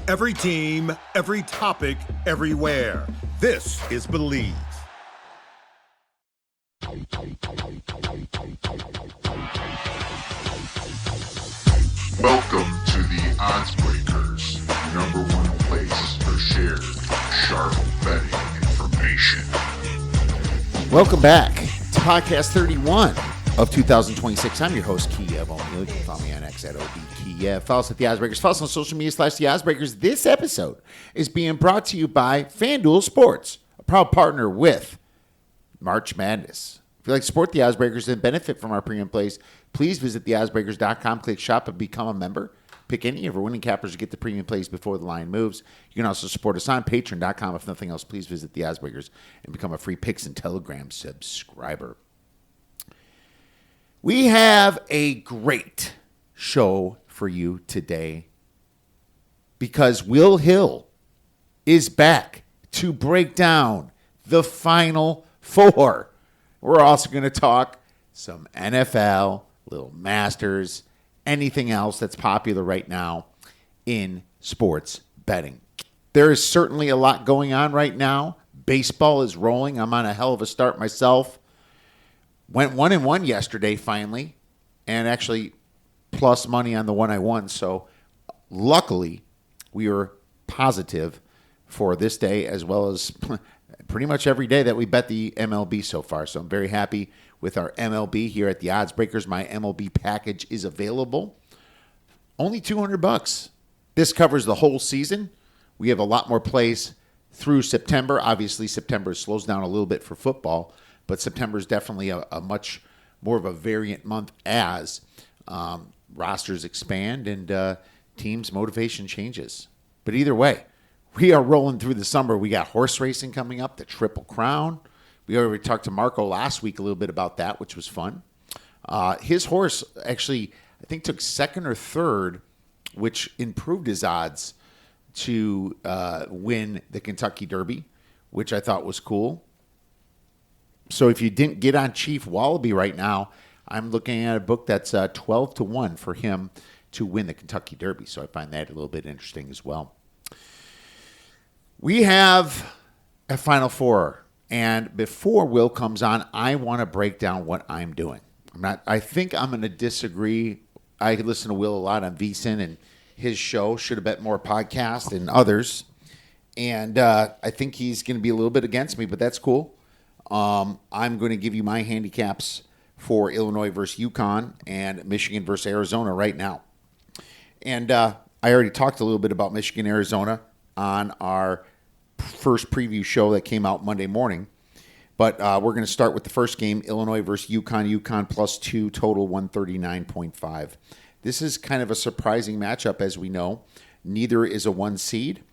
Every team, every topic, everywhere. This is Believe. Welcome to the Odds Breakers, number one place for shared, sharp betting information. Welcome back to podcast 31 of 2026. I'm your host, Kiev O'Neill. You can follow me on X at OBKiev. Follow us at the Odds Breakers. Follow us on social media / the Odds Breakers. This episode is being brought to you by FanDuel Sports, a proud partner with March Madness. If you like to support the Odds Breakers and benefit from our premium plays, please visit theoddsbreakers.com, click shop, and become a member. Pick any of our winning cappers to get the premium plays before the line moves. You can also support us on patreon.com. If nothing else, please visit the Odds Breakers and become a free Picks and Telegram subscriber. We have a great show for you today because Will Hill is back to break down the Final Four. We're also going to talk some NFL, little Masters, anything else that's popular right now in sports betting. There is certainly a lot going on right now. Baseball is rolling. I'm on a hell of a start myself. Went 1-1 yesterday finally, and actually plus money on the one I won. So luckily, we were positive for this day as well as pretty much every day that we bet the MLB so far. So I'm very happy with our MLB here at the Odds Breakers. My MLB package is available. Only $200. This covers the whole season. We have a lot more plays through September. Obviously, September slows down a little bit for football, but September is definitely a much more of a variant month as rosters expand and teams' motivation changes. But either way, we are rolling through the summer. We got horse racing coming up, the Triple Crown. We already talked to Marco last week a little bit about that, which was fun. His horse actually, I think, took second or third, which improved his odds to win the Kentucky Derby, which I thought was cool. So if you didn't get on Chief Wallaby right now, I'm looking at a book that's 12-1 for him to win the Kentucky Derby. So I find that a little bit interesting as well. We have a Final Four, and before Will comes on, I want to break down what I'm doing. I think I'm going to disagree. I listen to Will a lot on VSiN and his show, Should Have Bet More podcast, and others, and I think he's going to be a little bit against me, but that's cool. I'm going to give you my handicaps for Illinois versus UConn and Michigan versus Arizona right now. And I already talked a little bit about Michigan, Arizona on our first preview show that came out Monday morning. But we're going to start with the first game, Illinois versus UConn. UConn +2, total 139.5. This is kind of a surprising matchup, as we know. Neither is a 1 seed.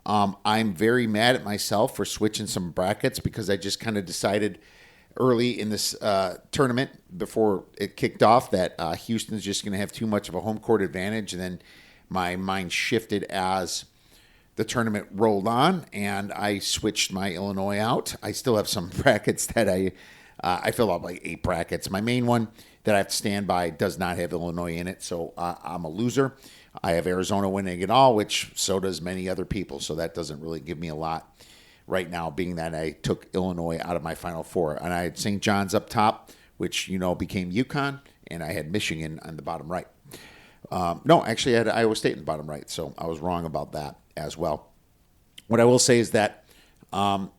I'm very mad at myself for switching some brackets because I just kind of decided early in this tournament before it kicked off that Houston's just going to have too much of a home court advantage. And then my mind shifted as the tournament rolled on, and I switched my Illinois out. I still have some brackets that I fill out like 8 brackets. My main one that I have to stand by does not have Illinois in it, so I'm a loser. I have Arizona winning it all, which so does many other people, so that doesn't really give me a lot right now, being that I took Illinois out of my Final Four. And I had St. John's up top, which, became UConn, and I had Michigan on the bottom right. No, actually I had Iowa State in the bottom right, so I was wrong about that as well. What I will say is that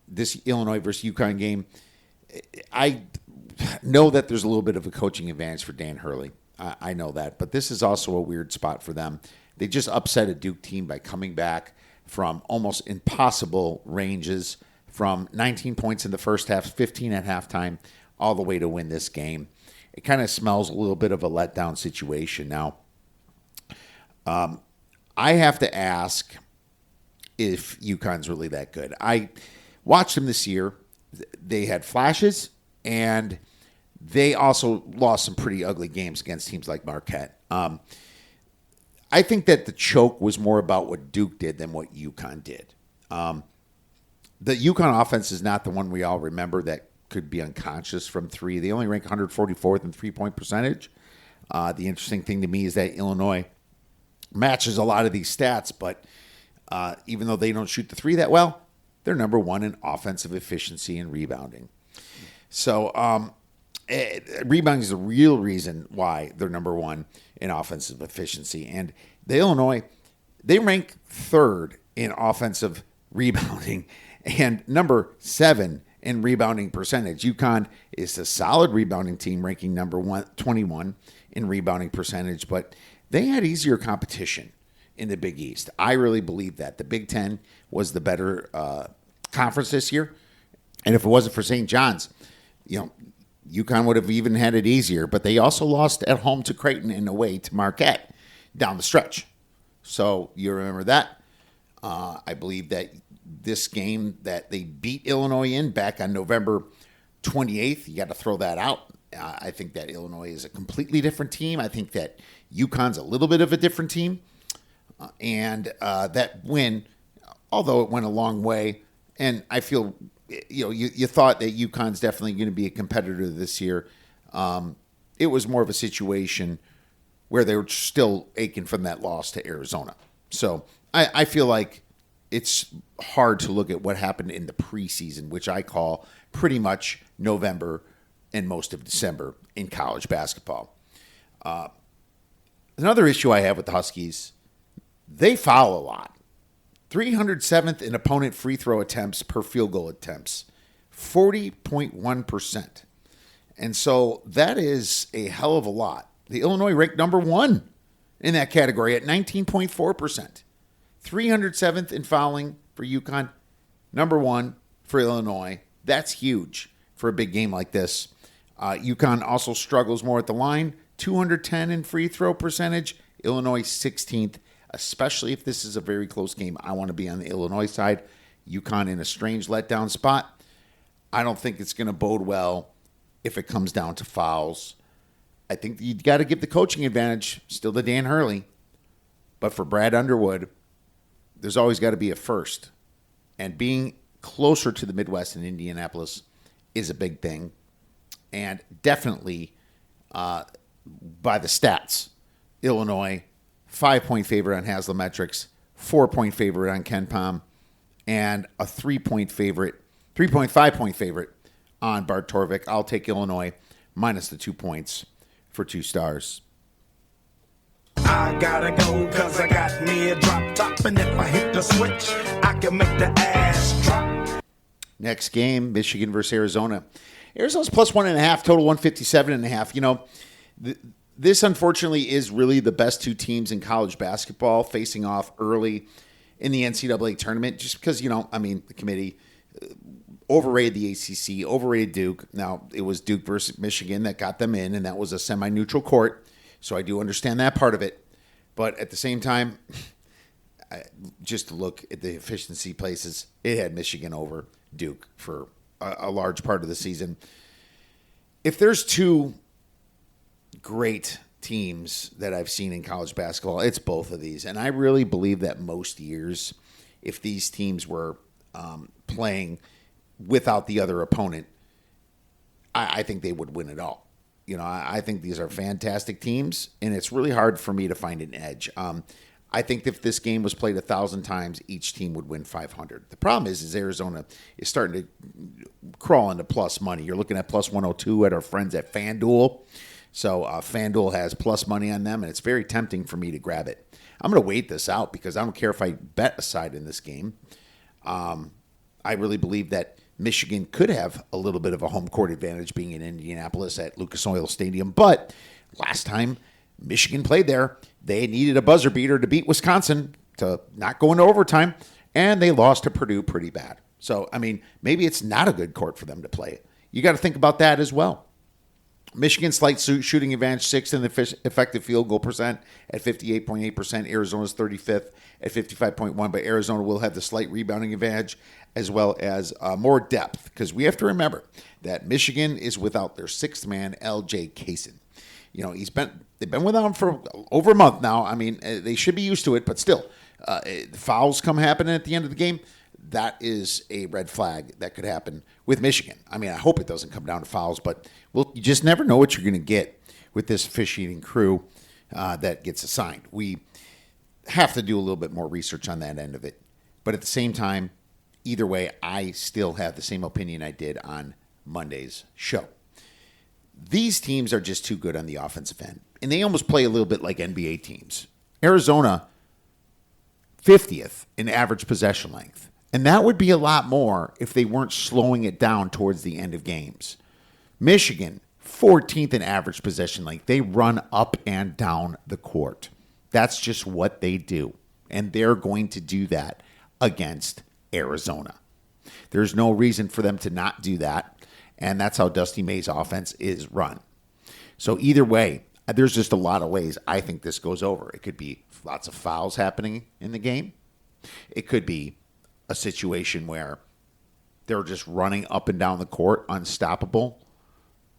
this Illinois versus UConn game, I know that there's a little bit of a coaching advantage for Dan Hurley. I know that, but this is also a weird spot for them. They just upset a Duke team by coming back from almost impossible ranges from 19 points in the first half, 15 at halftime, all the way to win this game. It kind of smells a little bit of a letdown situation. Now, I have to ask if UConn's really that good. I watched them this year. They had flashes, and they also lost some pretty ugly games against teams like Marquette. I think that the choke was more about what Duke did than what UConn did. The UConn offense is not the one we all remember that could be unconscious from three. They only rank 144th in three-point percentage. The interesting thing to me is that Illinois matches a lot of these stats, but Even though they don't shoot the three that well, they're number one in offensive efficiency and rebounding. So rebounding is the real reason why they're number one in offensive efficiency. And the Illinois, they rank third in offensive rebounding and number 7 in rebounding percentage. UConn is a solid rebounding team, ranking number 21 in rebounding percentage, but they had easier competition in the Big East. I really believe that. The Big Ten was the better conference this year. And if it wasn't for St. John's, UConn would have even had it easier. But they also lost at home to Creighton and away to Marquette down the stretch. So you remember that. I believe that this game that they beat Illinois in back on November 28th, you got to throw that out. I think that Illinois is a completely different team. I think that UConn's a little bit of a different team. And that win, although it went a long way, and I feel, you thought that UConn's definitely going to be a competitor this year. It was more of a situation where they were still aching from that loss to Arizona. So I feel like it's hard to look at what happened in the preseason, which I call pretty much November and most of December in college basketball. Another issue I have with the Huskies, they foul a lot. 307th in opponent free throw attempts per field goal attempts, 40.1%. And so that is a hell of a lot. The Illinois ranked number 1 in that category at 19.4%. 307th in fouling for UConn, number 1 for Illinois. That's huge for a big game like this. UConn also struggles more at the line, 210 in free throw percentage. Illinois 16th, especially if this is a very close game. I want to be on the Illinois side. UConn in a strange letdown spot. I don't think it's going to bode well if it comes down to fouls. I think you got to give the coaching advantage still to Dan Hurley. But for Brad Underwood, there's always got to be a first. And being closer to the Midwest and Indianapolis is a big thing. And definitely, by the stats, Illinois, 5-point favorite on Haslametrics, 4-point favorite on KenPom, and a 3-5-point favorite on Bart Torvik. I'll take Illinois minus the 2 points for 2 stars. I gotta go cause I got me a drop top, and if I hit the switch, I can make the ass drop. Next game, Michigan versus Arizona. Arizona's plus 1.5, total 157.5. This unfortunately is really the best 2 teams in college basketball facing off early in the NCAA tournament, just because, the committee overrated the ACC, overrated Duke. Now, it was Duke versus Michigan that got them in, and that was a semi-neutral court. So I do understand that part of it. But at the same time, just to look at the efficiency places, it had Michigan over Duke for a large part of the season. If there's 2 great teams that I've seen in college basketball, it's both of these. And I really believe that most years, if these teams were playing without the other opponent, I think they would win it all. I think these are fantastic teams, and it's really hard for me to find an edge. I think if this game was played 1,000 times, each team would win 500. The problem is Arizona is starting to crawl into plus money. You're looking at plus 102 at our friends at FanDuel. So FanDuel has plus money on them, and it's very tempting for me to grab it. I'm going to wait this out because I don't care if I bet a side in this game. I really believe that Michigan could have a little bit of a home court advantage being in Indianapolis at Lucas Oil Stadium. But last time Michigan played there, they needed a buzzer beater to beat Wisconsin to not go into overtime, and they lost to Purdue pretty bad. So, maybe it's not a good court for them to play. You got to think about that as well. Michigan's slight shooting advantage, 6th in the effective field goal percent at 58.8%. Arizona's 35th at 55.1%, but Arizona will have the slight rebounding advantage as well as more depth, because we have to remember that Michigan is without their 6th man, L.J. Kaysen. They've been without him for over a month now. They should be used to it, but still, fouls come happening at the end of the game. That is a red flag that could happen with Michigan. I hope it doesn't come down to fouls, but you just never know what you're going to get with this officiating crew that gets assigned. have to do a little bit more research on that end of it. But at the same time, either way, I still have the same opinion I did on Monday's show. These teams are just too good on the offensive end, and they almost play a little bit like NBA teams. Arizona, 50th in average possession length, and that would be a lot more if they weren't slowing it down towards the end of games. Michigan, 14th in average possession length. They run up and down the court. That's just what they do, and they're going to do that against Arizona. There's no reason for them to not do that. And that's how Dusty May's offense is run. So either way, there's just a lot of ways I think this goes over. It could be lots of fouls happening in the game. It could be a situation where they're just running up and down the court, unstoppable.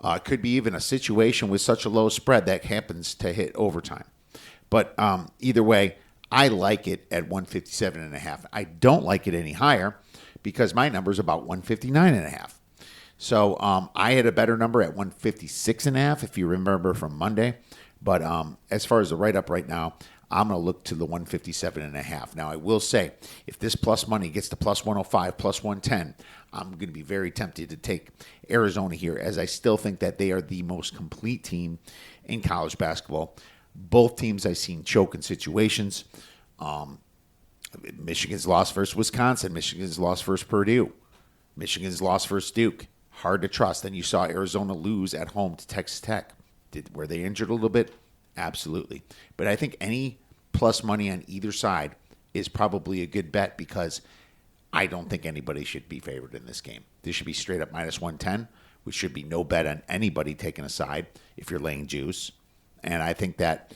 It could be even a situation with such a low spread that happens to hit overtime. But either way, I like it at 157.5. I don't like it any higher because my number is about 159.5. So I had a better number at 156.5, if you remember from Monday. But as far as the write-up right now, I'm going to look to the 157.5. Now, I will say, if this plus money gets to plus 105, plus 110, I'm going to be very tempted to take Arizona here, as I still think that they are the most complete team in college basketball. Both teams I've seen choke in situations. Michigan's lost versus Wisconsin. Michigan's lost versus Purdue. Michigan's lost versus Duke. Hard to trust. Then you saw Arizona lose at home to Texas Tech. Were they injured a little bit? Absolutely. But I think any plus money on either side is probably a good bet because I don't think anybody should be favored in this game. This should be straight up minus 110, which should be no bet on anybody taking a side if you're laying juice. And I think that,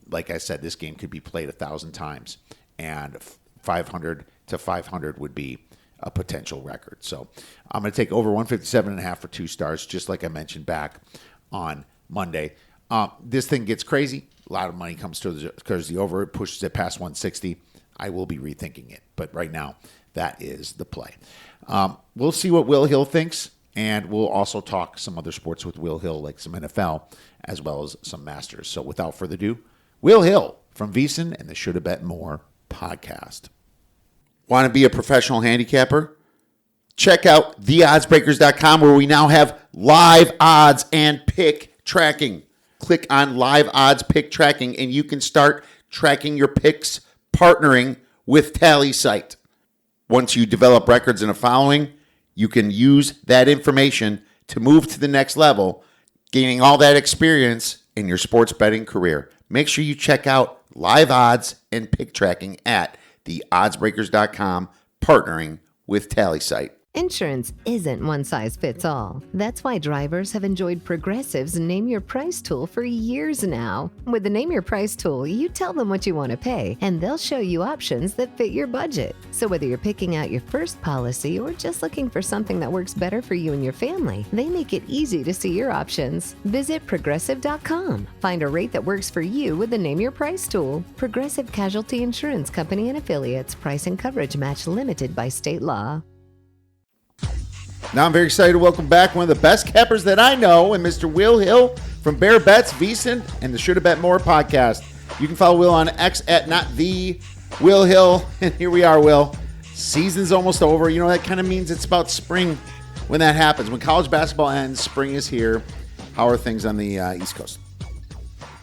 like I said, this game could be played 1,000 times, and 500 to 500 would be a potential record. So I'm going to take over 157.5 for 2 stars, just like I mentioned back on Monday. This thing gets crazy. A lot of money comes to the over. It pushes it past 160. I will be rethinking it. But right now, that is the play. We'll see what Will Hill thinks, and we'll also talk some other sports with Will Hill, like some NFL, as well as some Masters. So without further ado, Will Hill from VSiN and the Shoulda Bet More podcast. Want to be a professional handicapper? Check out theoddsbreakers.com, where we now have live odds and pick tracking. Click on live odds pick tracking, and you can start tracking your picks, partnering with TallySight. Once you develop records and a following, you can use that information to move to the next level, gaining all that experience in your sports betting career. Make sure you check out live odds and pick tracking at theoddsbreakers.com, partnering with TallySight. Insurance isn't one size fits all. That's why drivers have enjoyed Progressive's Name Your Price tool for years now. With the Name Your Price tool, you tell them what you want to pay, and they'll show you options that fit your budget. So whether you're picking out your first policy or just looking for something that works better for you and your family, they make it easy to see your options. Visit Progressive.com. Find a rate that works for you with the Name Your Price tool. Progressive Casualty Insurance Company and Affiliates. Price and coverage match limited by state law. Now I'm very excited to welcome back one of the best cappers that I know, and Mr. Will Hill from Bear Bets, VSiN, and the Shoulda Bet More podcast. You can follow Will on X at @NotTheWillHill. And here we are, Will. Season's almost over. You know, that kind of means it's about spring when that happens. When college basketball ends, spring is here. How are things on the East Coast?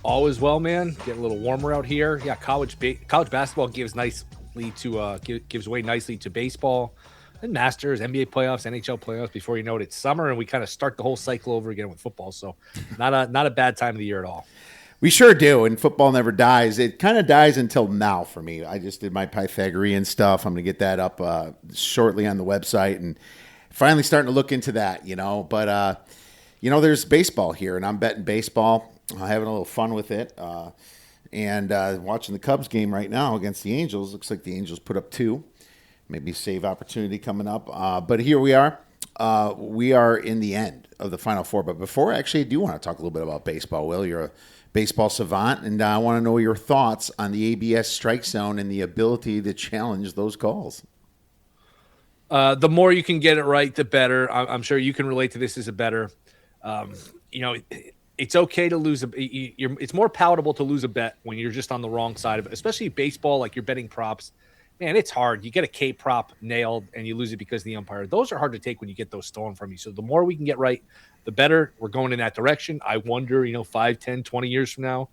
All is well, man. Getting a little warmer out here. Yeah, college basketball gives way nicely to baseball. And Masters, NBA playoffs, NHL playoffs. Before you know it, it's summer, and we kind of start the whole cycle over again with football. So not a bad time of the year at all. We sure do, and football never dies. It kind of dies until now for me. I just did my Pythagorean stuff. I'm going to get that up shortly on the website, and finally starting to look into that, you know. But, there's baseball here, and I'm betting baseball. I'm having a little fun with it. And watching the Cubs game right now against the Angels. Looks like the Angels put up 2. Maybe save opportunity coming up. But here we are. We are in the end of the Final Four. But before, actually, I do want to talk a little bit about baseball. Will, you're a baseball savant, and I want to know your thoughts on the ABS strike zone and the ability to challenge those calls. The more you can get it right, the better. I'm sure you can relate to this as a bettor. it's okay to lose it's more palatable to lose a bet when you're just on the wrong side of it, especially baseball. Like you're betting props, man, it's hard. You get a K prop nailed and you lose it because of the umpire. Those are hard to take when you get those stolen from you. So the more we can get right, the better. We're going in that direction. I wonder, 5, 10, 20 years from now,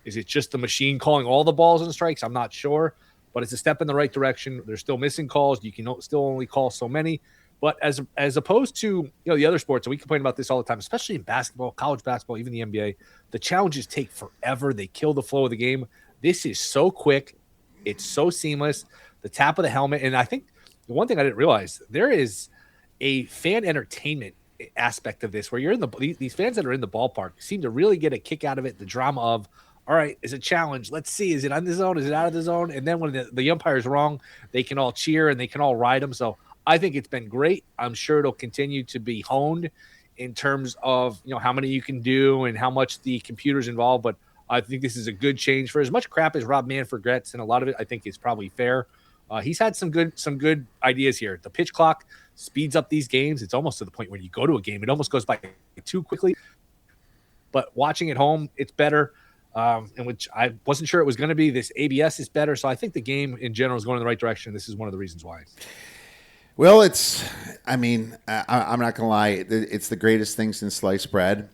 is it just the machine calling all the balls and strikes? I'm not sure, but it's a step in the right direction. There's still missing calls. You can still only call so many. But as opposed to the other sports, and we complain about this all the time, especially in basketball, college basketball, even the NBA, the challenges take forever. They kill the flow of the game. This is so quick. It's so seamless. The tap of the helmet. And I think the one thing I didn't realize, there is a fan entertainment aspect of this where you're in these fans that are in the ballpark seem to really get a kick out of it. The drama of, all right, it's a challenge. Let's see. Is it on the zone? Is it out of the zone? And then when the umpire is wrong, they can all cheer and they can all ride them. So I think it's been great. I'm sure it'll continue to be honed in terms of, how many you can do and how much the computer's involved. But I think this is a good change. For as much crap as Rob Manfred gets, and a lot of it I think is probably fair. He's had some good ideas here. The pitch clock speeds up these games. It's almost to the point where you go to a game, it almost goes by too quickly. But watching at home, it's better. And which I wasn't sure it was going to be. This ABS is better. So I think the game in general is going in the right direction. This is one of the reasons why. Well, I'm not going to lie. It's the greatest thing since sliced bread.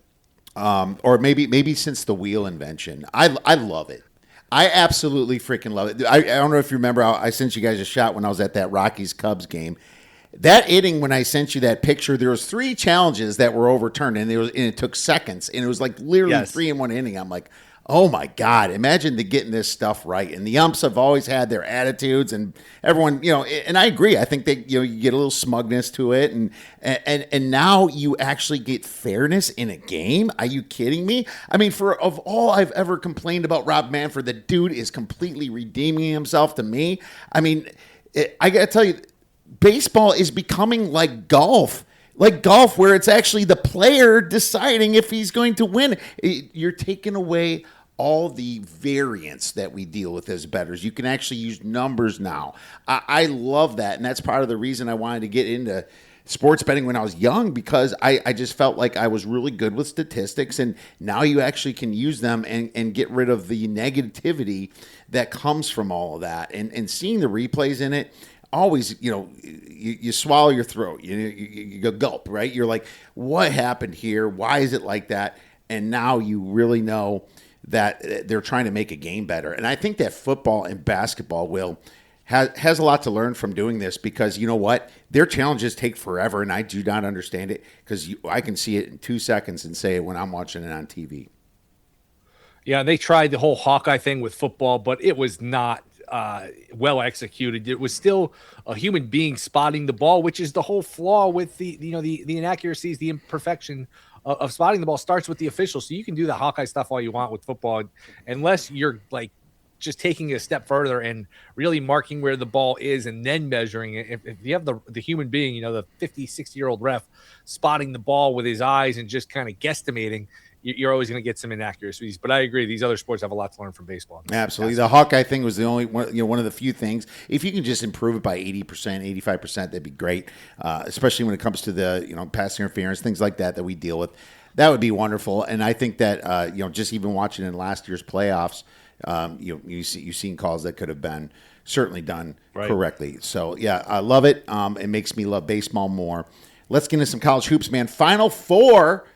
Or maybe since the wheel invention. I love it. I absolutely freaking love it. I don't know if you remember, I sent you guys a shot when I was at that Rockies-Cubs game. That inning, when I sent you that picture, there was 3 challenges that were overturned, and it took seconds, and it was like literally 3 in one inning. I'm like, oh my God, imagine getting this stuff right. And the umps have always had their attitudes, and everyone, and I agree. I think that, you get a little smugness to it. And now you actually get fairness in a game. Are you kidding me? I mean, of all I've ever complained about Rob Manfred, the dude is completely redeeming himself to me. I mean, I got to tell you, baseball is becoming like golf. Like golf, where it's actually the player deciding if he's going to win. You're taking away all the variance that we deal with as bettors. You can actually use numbers now. I love that, and that's part of the reason I wanted to get into sports betting when I was young, because I just felt like I was really good with statistics, and now you actually can use them and get rid of the negativity that comes from all of that. And seeing the replays in it, always, you swallow your throat, you go gulp, right? You're like, what happened here? Why is it like that? And now you really know that they're trying to make a game better. And I think that football and basketball has a lot to learn from doing this, because you know what? Their challenges take forever, and I do not understand it, because I can see it in 2 seconds and say it when I'm watching it on TV. Yeah, they tried the whole Hawkeye thing with football, but it was not well executed. It was still a human being spotting the ball, which is the whole flaw with the inaccuracies, the imperfection of spotting the ball starts with the officials. So you can do the Hawkeye stuff all you want with football, unless you're like just taking it a step further and really marking where the ball is and then measuring it. If you have the human being, the 50, 60-year-old ref spotting the ball with his eyes and just kind of guesstimating, you're always going to get some inaccuracies. But I agree, these other sports have a lot to learn from baseball. Absolutely. The Hawkeye thing was the only one, one of the few things. If you can just improve it by 80%, 85%, that'd be great. Especially when it comes to the, pass interference, things like that we deal with. That would be wonderful. And I think that, just even watching in last year's playoffs, you've seen calls that could have been certainly done correctly. So, yeah, I love it. It makes me love baseball more. Let's get into some college hoops, man. Final Four.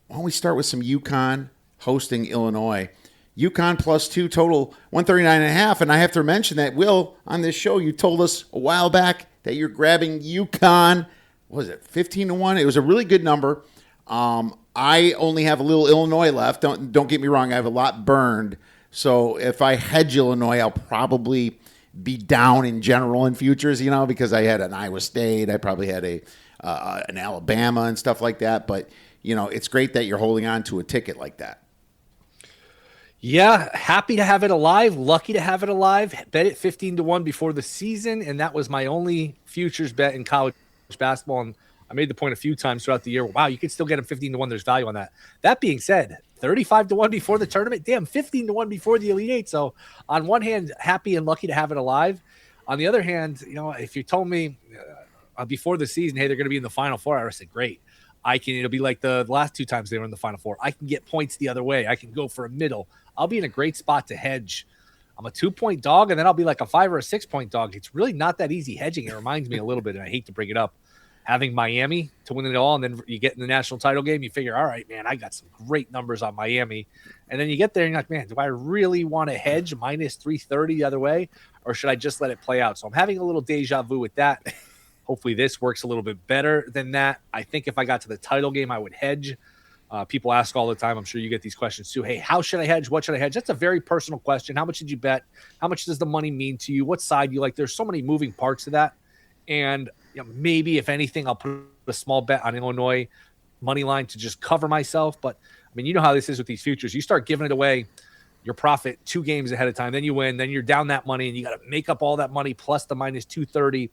Why don't we start with some UConn hosting Illinois? UConn +2, total 139.5. And I have to mention that, Will, on this show, you told us a while back that you're grabbing UConn. What was it, 15-1? It was a really good number. I only have a little Illinois left. Don't get me wrong. I have a lot burned. So if I hedge Illinois, I'll probably be down in general in futures, because I had an Iowa State. I probably had an Alabama and stuff like that. But, it's great that you're holding on to a ticket like that. Yeah, happy to have it alive. Lucky to have it alive. Bet it 15-1 before the season, and that was my only futures bet in college basketball. And I made the point a few times throughout the year. Wow, you could still get them 15-1. There's value on that. That being said, 35-1 before the tournament. Damn, 15-1 before the Elite Eight. So on one hand, happy and lucky to have it alive. On the other hand, if you told me before the season, hey, they're going to be in the Final Four, I would have said, great. It'll be like the last 2 times they were in the Final Four. I can get points the other way. I can go for a middle. I'll be in a great spot to hedge. I'm a 2-point dog, and then I'll be like a 5 or a 6-point dog. It's really not that easy hedging. It reminds me a little bit, and I hate to bring it up, having Miami to win it all, and then you get in the national title game, you figure, all right, man, I got some great numbers on Miami. And then you get there, and you're like, man, do I really want to hedge minus 330 the other way, or should I just let it play out? So I'm having a little deja vu with that. Hopefully this works a little bit better than that. I think if I got to the title game, I would hedge. People ask all the time. I'm sure you get these questions too. Hey, how should I hedge? What should I hedge? That's a very personal question. How much did you bet? How much does the money mean to you? What side you like? There's so many moving parts to that. And maybe if anything, I'll put a small bet on Illinois money line to just cover myself. But I mean, you know how this is with these futures. You start giving it away, your profit 2 games ahead of time, then you win, then you're down that money, and you got to make up all that money plus the minus 230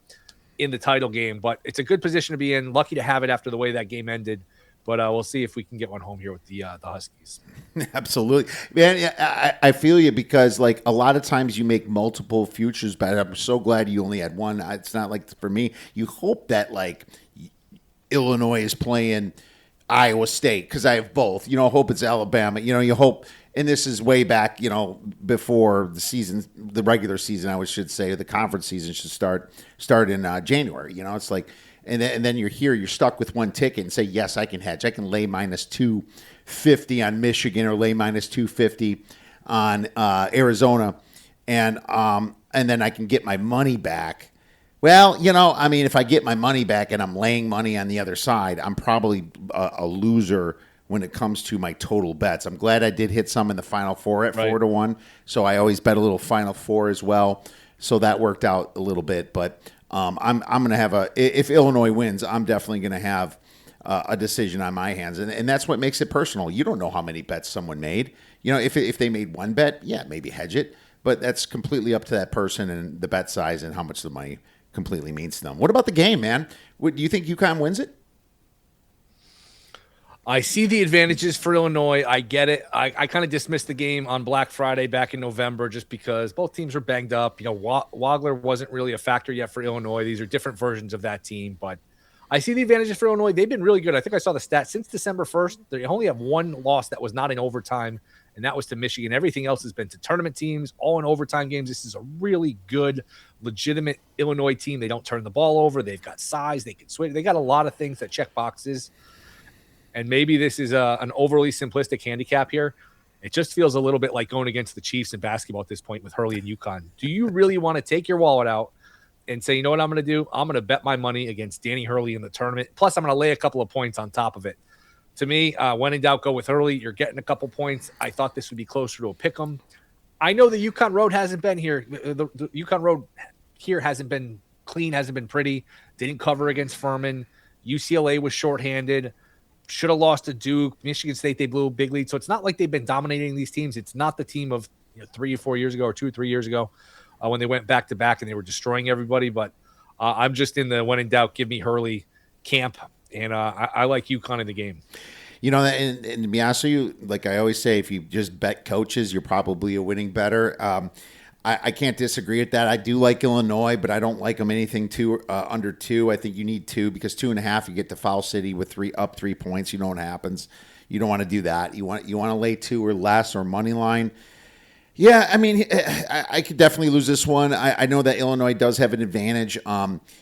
in the title game. But it's a good position to be in. Lucky to have it after the way that game ended. But we'll see if we can get one home here with the Huskies. Absolutely, man. Yeah, I feel you, because like a lot of times you make multiple futures bets. I'm so glad you only had one. It's not like for me. You hope that like Illinois is playing Iowa State, because I have both. Hope it's Alabama. You hope, and this is way back. Before the season, the regular season, I should say, the conference season should start in January. It's like. And then you're stuck with one ticket and say, yes, I can hedge. I can lay minus 250 on Michigan, or lay minus 250 on Arizona, and then I can get my money back. Well, if I get my money back and I'm laying money on the other side, I'm probably a loser when it comes to my total bets. I'm glad I did hit some in the Final Four at 4-1, so I always bet a little Final Four as well. So that worked out a little bit, but. I'm going to have if Illinois wins, I'm definitely going to have a decision on my hands. And that's what makes it personal. You don't know how many bets someone made. If they made one bet, yeah, maybe hedge it. But that's completely up to that person and the bet size and how much the money completely means to them. What about the game, man? Do you think UConn wins it? I see the advantages for Illinois. I get it. I kind of dismissed the game on Black Friday back in November just because both teams were banged up. Wagler wasn't really a factor yet for Illinois. These are different versions of that team, but I see the advantages for Illinois. They've been really good. I think I saw the stat since December 1st. They only have one loss that was not in overtime, and that was to Michigan. Everything else has been to tournament teams, all in overtime games. This is a really good, legitimate Illinois team. They don't turn the ball over. They've got size. They can switch. They got a lot of things that check boxes. And maybe this is an overly simplistic handicap here. It just feels a little bit like going against the Chiefs in basketball at this point with Hurley and UConn. Do you really want to take your wallet out and say, you know what I'm going to do? I'm going to bet my money against Danny Hurley in the tournament. Plus, I'm going to lay a couple of points on top of it. To me, when in doubt, go with Hurley. You're getting a couple points. I thought this would be closer to a pick 'em. I know the UConn road hasn't been here. The UConn road here hasn't been clean, hasn't been pretty. Didn't cover against Furman. UCLA was shorthanded. Should have lost to Duke. Michigan State, they blew a big lead. So it's not like they've been dominating these teams. It's not the team of 3 or 4 years ago, or 2 or 3 years ago when they went back-to-back and they were destroying everybody. But I'm just in the when in doubt, give me Hurley camp. And I like UConn in the game. And to be honest with you, like I always say, if you just bet coaches, you're probably a winning better. I can't disagree with that. I do like Illinois, but I don't like them anything under 2. I think you need 2 because 2.5, you get to Foul City with 3 points. You know what happens. You don't want to do that. You want to lay 2 or less or money line. Yeah, I mean, I could definitely lose this one. I know that Illinois does have an advantage.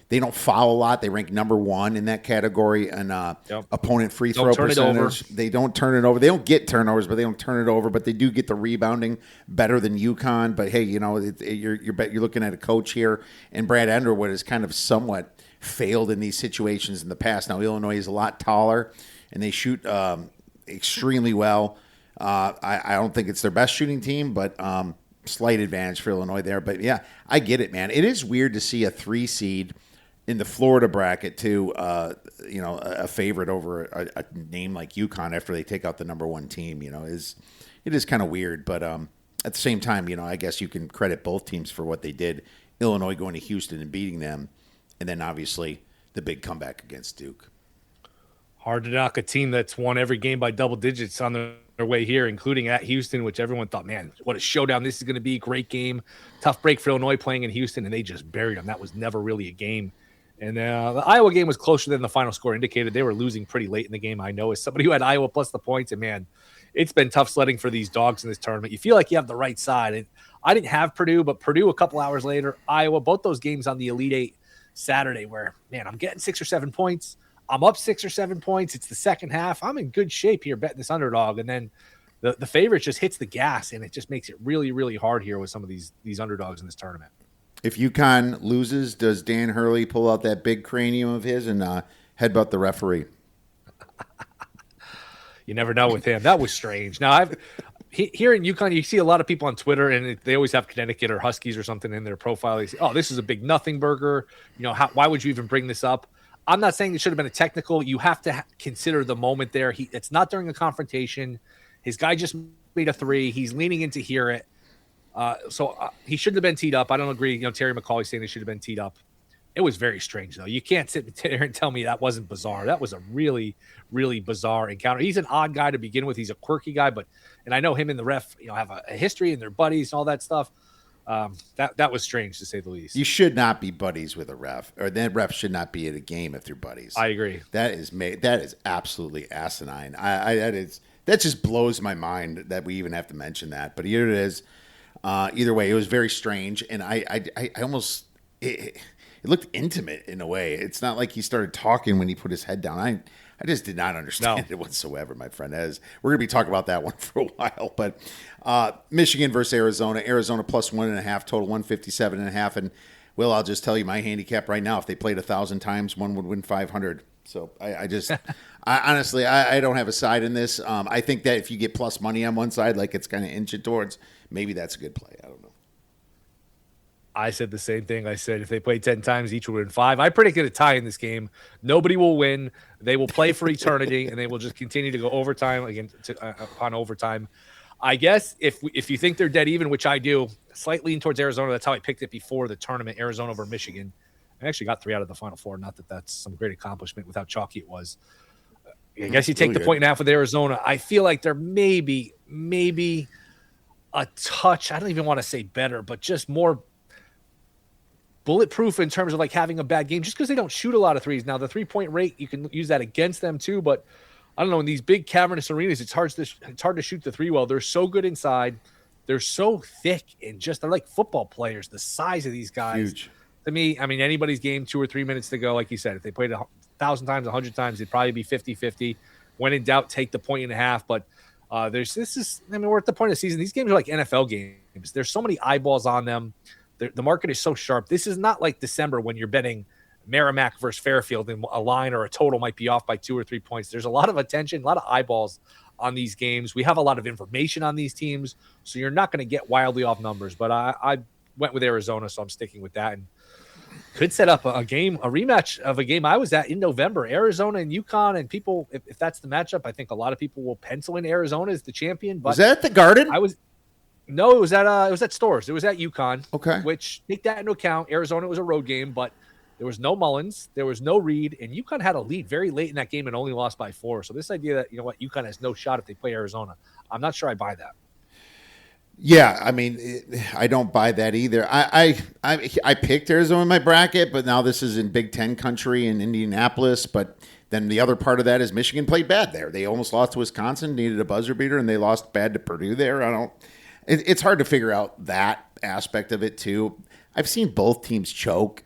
They don't foul a lot. They rank number 1 in that category and opponent free throw percentage. They don't turn it over. They don't get turnovers, but they don't turn it over. But they do get the rebounding better than UConn. But hey, you're looking at a coach here, and Brad Underwood has kind of somewhat failed in these situations in the past. Now Illinois is a lot taller, and they shoot extremely well. I don't think it's their best shooting team, but slight advantage for Illinois there. But, yeah, I get it, man. It is weird to see a 3 seed in the Florida bracket to, a favorite over a name like UConn after they take out the number 1 team. It is kind of weird. But at the same time, I guess you can credit both teams for what they did. Illinois going to Houston and beating them, and then obviously the big comeback against Duke. Hard to knock a team that's won every game by double digits on their way here, including at Houston, which everyone thought, man, what a showdown this is going to be. Great game. Tough break for Illinois playing in Houston, and they just buried them. That was never really a game And the Iowa game was closer than the final score indicated. They were losing pretty late in the game. I know as somebody who had Iowa plus the points, and man, it's been tough sledding for these dogs in this tournament. You feel like you have the right side. And I didn't have Purdue, but Purdue a couple hours later, Iowa, both those games on the Elite Eight Saturday where, man, I'm getting 6 or 7 points. I'm up 6 or 7 points. It's the second half. I'm in good shape here betting this underdog. And then the favorite just hits the gas, and it just makes it really, really hard here with some of these underdogs in this tournament. If UConn loses, does Dan Hurley pull out that big cranium of his and headbutt the referee? You never know with him. That was strange. Now, here in UConn, you see a lot of people on Twitter, and they always have Connecticut or Huskies or something in their profile. They say, oh, this is a big nothing burger. Why would you even bring this up? I'm not saying it should have been a technical. You have to consider the moment there. It's not during a confrontation. His guy just made a three. He's leaning in to hear it. So he shouldn't have been teed up. I don't agree. Terry McCauley saying they should have been teed up. It was very strange, though. You can't sit there and tell me that wasn't bizarre. That was a really, really bizarre encounter. He's an odd guy to begin with. He's a quirky guy, and I know him and the ref, have a history and they're buddies and all that stuff. That was strange to say the least. You should not be buddies with a ref, or that ref should not be at a game if they're buddies. I agree. That is absolutely asinine. That just blows my mind that we even have to mention that. But here it is. Either way, it was very strange, and I almost it looked intimate in a way. It's not like he started talking when he put his head down. I just did not understand it whatsoever, my friend. We're going to be talking about that one for a while. But Michigan versus Arizona. Arizona plus 1.5, total 157.5. And, well, I'll just tell you my handicap right now. If they played 1,000 times, one would win 500. So I honestly, I don't have a side in this. I think that if you get plus money on one side, like it's kind of inching towards, maybe that's a good play. I don't know. I said the same thing. I said if they play 10 times, each would win 5. I predicted a tie in this game. Nobody will win. They will play for eternity, and they will just continue to go overtime upon overtime. I guess if you think they're dead even, which I do, slightly lean towards Arizona. That's how I picked it before the tournament, Arizona over Michigan. I actually got 3 out of the Final Four. Not that that's some great accomplishment with how chalky it was. I guess you take the 1.5 with Arizona. I feel like they're maybe a touch. I don't even want to say better, but just more bulletproof in terms of like having a bad game, just because they don't shoot a lot of threes. Now the 3-point rate, you can use that against them too, but I don't know, in these big cavernous arenas, it's hard to shoot the three well. They're so good inside. They're so thick and they're like football players. The size of these guys, huge. To me, I mean, anybody's game, 2 or 3 minutes to go. Like you said, if they played 1,000 times, 100 times, it'd probably be 50-50. When in doubt, take the 1.5. But we're at the point of the season. These games are like NFL games. There's so many eyeballs on them. The market is so sharp. This is not like December when you're betting Merrimack versus Fairfield and a line or a total might be off by 2 or 3 points. There's a lot of attention, a lot of eyeballs on these games. We have a lot of information on these teams, so you're not going to get wildly off numbers. But I went with Arizona, so I'm sticking with that. And could set up a rematch of a game I was at in November, Arizona and UConn. And people, if that's the matchup, I think a lot of people will pencil in Arizona as the champion. But was that at the Garden? No, it was at Stores. It was at UConn. Okay. Which, take that into account. Arizona was a road game, but there was no Mullins. There was no Reed. And UConn had a lead very late in that game and only lost by 4. So this idea that, UConn has no shot if they play Arizona, I'm not sure I buy that. Yeah, I mean, I don't buy that either. I picked Arizona in my bracket, but now this is in Big Ten country in Indianapolis. But then the other part of that is Michigan played bad there. They almost lost to Wisconsin, needed a buzzer beater, and they lost bad to Purdue there. It's hard to figure out that aspect of it too. I've seen both teams choke.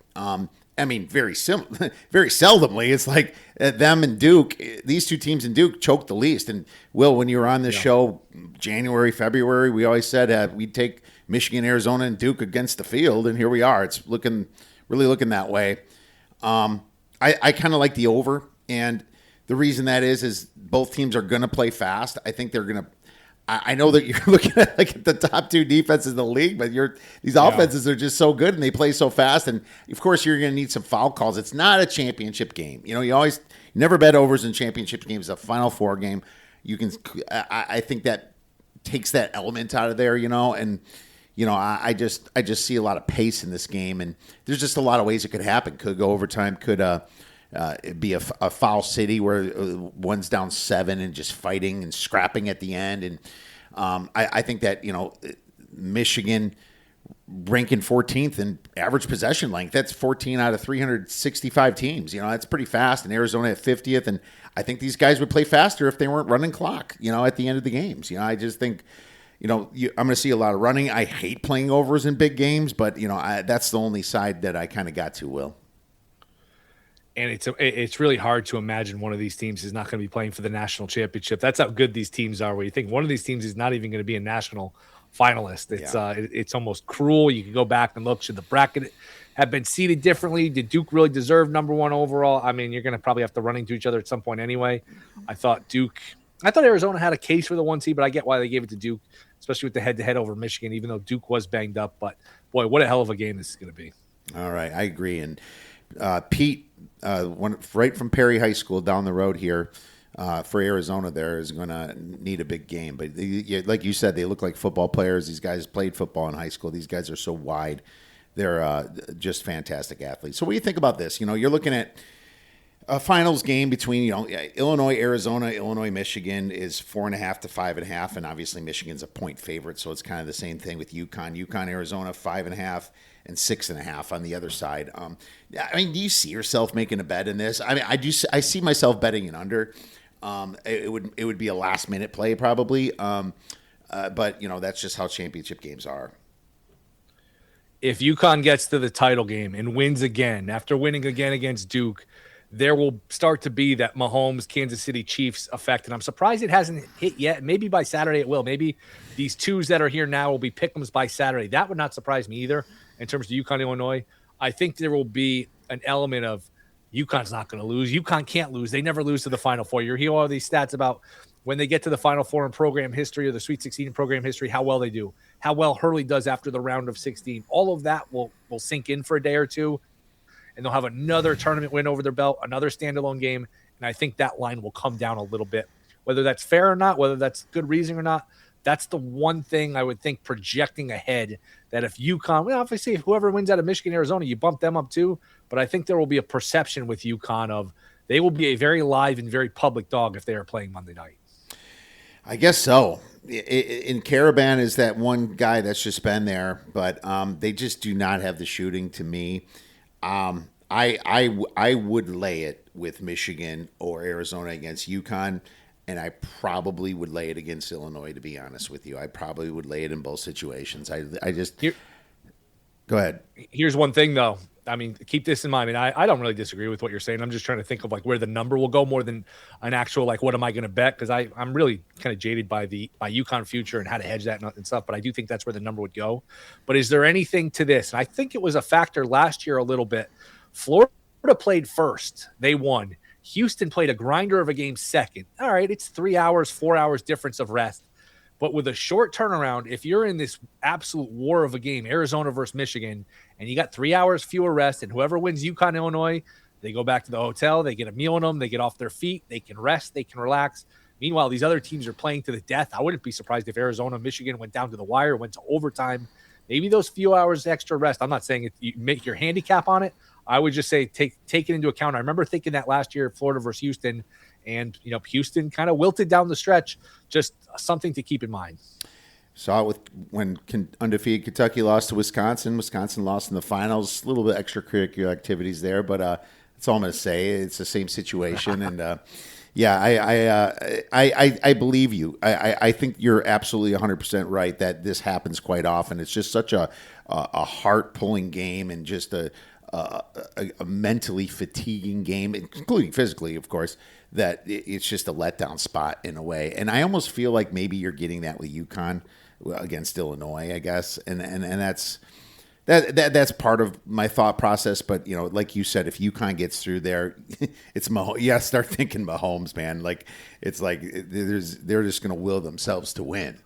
I mean, very seldomly. It's like them and Duke. These two teams in Duke choked the least. And Will, when you were on this show, January, February, we always said we'd take Michigan, Arizona, and Duke against the field, and here we are. It's really looking that way. I kind of like the over, and the reason that is both teams are going to play fast. I think they're going to. I know that you're looking at like the top 2 defenses in the league, but these offenses are just so good and they play so fast. And of course, you're going to need some foul calls. It's not a championship game. You never bet overs in championship games. It's a Final Four game. I think that takes that element out of there. And I just see a lot of pace in this game, and there's just a lot of ways it could happen. Could go overtime. Could be a foul city where one's down 7 and just fighting and scrapping at the end. And I think that, Michigan ranking 14th in average possession length. That's 14 out of 365 teams. That's pretty fast. And Arizona at 50th. And I think these guys would play faster if they weren't running clock, at the end of the games. I just think, I'm going to see a lot of running. I hate playing overs in big games, but, that's the only side that I kind of got to, Will. And it's really hard to imagine one of these teams is not going to be playing for the national championship. That's how good these teams are, where you think one of these teams is not even going to be a national finalist. It's almost cruel. You can go back and look. Should the bracket have been seeded differently? Did Duke really deserve number one overall? I mean, you're going to probably have to run into each other at some point anyway. I thought Arizona had a case for the 1 seed, but I get why they gave it to Duke, especially with the head-to-head over Michigan, even though Duke was banged up. But, boy, what a hell of a game this is going to be. All right, I agree. And Pete, right from Perry High School down the road here for Arizona, there is going to need a big game. But like you said, they look like football players. These guys played football in high school. These guys are so wide. They're just fantastic athletes. So what do you think about this? You're looking at a finals game between Illinois, Arizona, Illinois, Michigan is 4.5 to 5.5, and obviously Michigan's a point favorite, so it's kind of the same thing with UConn, Arizona 5.5 and 6.5 on the other side. I mean, do you see yourself making a bet in this? I mean, I do. I see myself betting an under. It would be a last minute play probably, but that's just how championship games are. If UConn gets to the title game and wins again after winning again against Duke, there will start to be that Mahomes, Kansas City Chiefs effect. And I'm surprised it hasn't hit yet. Maybe by Saturday it will. Maybe these twos that are here now will be pick'ems by Saturday. That would not surprise me either in terms of UConn, Illinois. I think there will be an element of UConn's not going to lose. UConn can't lose. They never lose to the Final Four. You hear all these stats about when they get to the Final Four in program history or the Sweet 16 in program history, how well they do, how well Hurley does after the round of 16. All of that will sink in for a day or two. And they'll have another tournament win over their belt, another standalone game. And I think that line will come down a little bit. Whether that's fair or not, whether that's good reason or not, that's the one thing I would think projecting ahead that if UConn, well, obviously, if whoever wins out of Michigan, Arizona, you bump them up too. But I think there will be a perception with UConn of they will be a very live and very public dog if they are playing Monday night. I guess so. In Caravan is that one guy that's just been there, but they just do not have the shooting to me. I would lay it with Michigan or Arizona against UConn, and I probably would lay it against Illinois, to be honest with you. I probably would lay it in both situations. Go ahead. Here's one thing, though. I mean, keep this in mind. I mean, I don't really disagree with what you're saying. I'm just trying to think of like where the number will go more than an actual like what am I going to bet, because I'm really kind of jaded by UConn future and how to hedge that and stuff. But I do think that's where the number would go. But is there anything to this? And I think it was a factor last year a little bit. Florida played first. They won. Houston played a grinder of a game second. All right, it's 3 hours, 4 hours difference of rest. But with a short turnaround, if you're in this absolute war of a game, Arizona versus Michigan, and you got 3 hours fewer rest, and whoever wins UConn, Illinois, they go back to the hotel, they get a meal in them, they get off their feet, they can rest, they can relax. Meanwhile, these other teams are playing to the death. I wouldn't be surprised if Arizona, Michigan went down to the wire, went to overtime. Maybe those few hours extra rest. I'm not saying you make your handicap on it. I would just say take it into account. I remember thinking that last year, Florida versus Houston, and Houston kind of wilted down the stretch. Just something to keep in mind. Saw it when undefeated Kentucky lost to Wisconsin. Wisconsin lost in the finals. A little bit extracurricular activities there, but that's all I'm going to say. It's the same situation, and I believe you. I think you're absolutely 100% right that this happens quite often. It's just such a heart pulling game and just a mentally fatiguing game, including physically, of course, that it's just a letdown spot in a way. And I almost feel like maybe you're getting that with UConn against Illinois, I guess. And that's part of my thought process. But, like you said, if UConn gets through there, it's Mahomes. You got to start thinking Mahomes, man. Like, it's like they're just going to will themselves to win.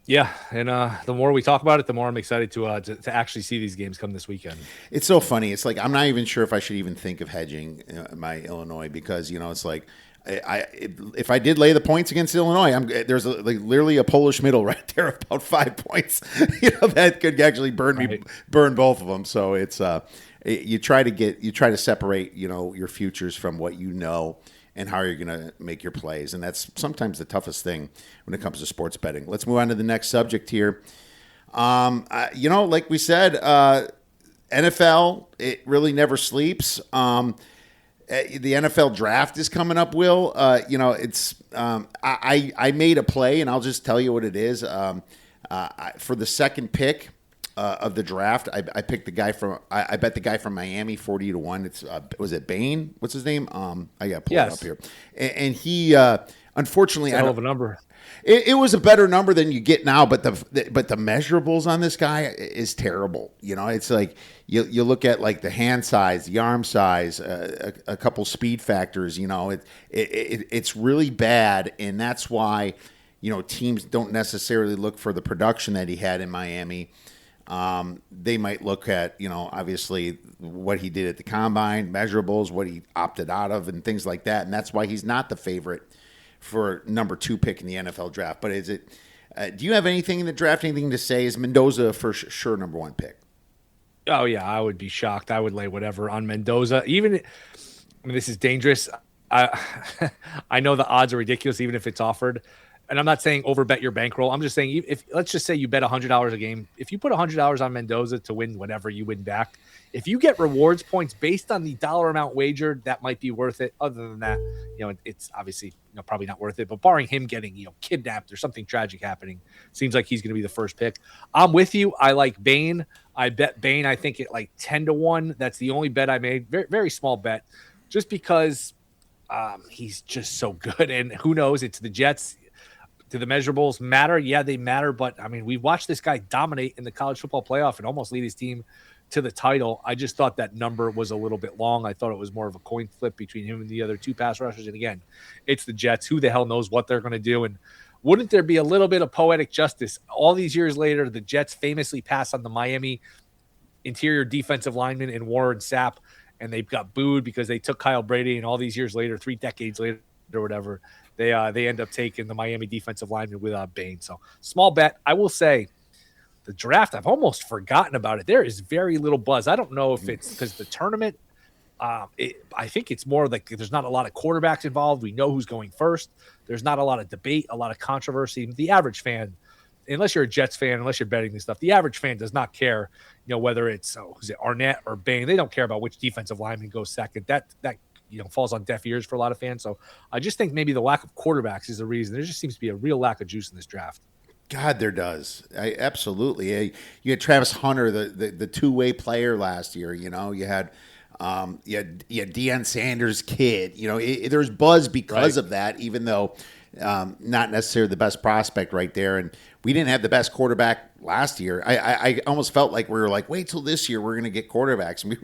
Yeah, and the more we talk about it, the more I'm excited to actually see these games come this weekend. It's so funny. It's like I'm not even sure if I should even think of hedging my Illinois because it's like if I did lay the points against Illinois, there's literally a Polish middle right there of about 5 points. That could actually burn both of them. So it's you try to separate your futures from what and how you're going to make your plays. And that's sometimes the toughest thing when it comes to sports betting. Let's move on to the next subject here. Like we said, NFL, it really never sleeps. The NFL draft is coming up, Will. It's I made a play, and I'll just tell you what it is. For the second pick of the draft, I picked the guy from I bet the guy from Miami 40-1. It's was it Bain? What's his name? I got to pull it up here, and he unfortunately It's a hell of a number. It was a better number than you get now, but the measurables on this guy is terrible. It's like you look at like the hand size, the arm size, a couple speed factors. It's really bad, and that's why teams don't necessarily look for the production that he had in Miami. They might look at obviously what he did at the combine, measurables, what he opted out of, and things like that, and that's why he's not the favorite for number 2 pick in the NFL draft. But is it? Do you have anything in the draft? Anything to say? Is Mendoza for sure number 1 pick? Oh yeah, I would be shocked. I would lay whatever on Mendoza. This is dangerous. I know the odds are ridiculous, even if it's offered. And I'm not saying overbet your bankroll. I'm just saying if let's just say you bet $100 a game. If you put $100 on Mendoza to win whatever, you win back. If you get rewards points based on the dollar amount wagered, that might be worth it. Other than that, it's obviously probably not worth it. But barring him getting kidnapped or something tragic happening, seems like he's going to be the first pick. I'm with you. I like Bain. I bet Bain. I think at like 10-1. That's the only bet I made. Very very small bet, just because he's just so good. And who knows? It's the Jets. Do the measurables matter? Yeah, they matter. But, we watched this guy dominate in the college football playoff and almost lead his team to the title. I just thought that number was a little bit long. I thought it was more of a coin flip between him and the other 2 pass rushers. And, again, it's the Jets. Who the hell knows what they're going to do? And wouldn't there be a little bit of poetic justice? All these years later, the Jets famously passed on the Miami interior defensive lineman in Warren Sapp, and they got booed because they took Kyle Brady. And all these years later, 3 decades later or whatever, they end up taking the Miami defensive lineman with Bain. So small bet. I will say the draft, I've almost forgotten about it. There is very little buzz. I don't know if it's because the tournament, I think it's more like there's not a lot of quarterbacks involved. We know who's going first. There's not a lot of debate, a lot of controversy. The average fan, unless you're a Jets fan, unless you're betting this stuff, the average fan does not care, whether it's who's it, Arnett or Bain. They don't care about which defensive lineman goes second. That falls on deaf ears for a lot of fans. So I just think maybe the lack of quarterbacks is the reason. There just seems to be a real lack of juice in this draft. God, there does. Absolutely. You had Travis Hunter, the 2-way player last year. You had Deion Sanders' kid. There's buzz because of that, even though not necessarily the best prospect right there. And we didn't have the best quarterback last year. I almost felt like we were like, wait till this year, we're going to get quarterbacks. And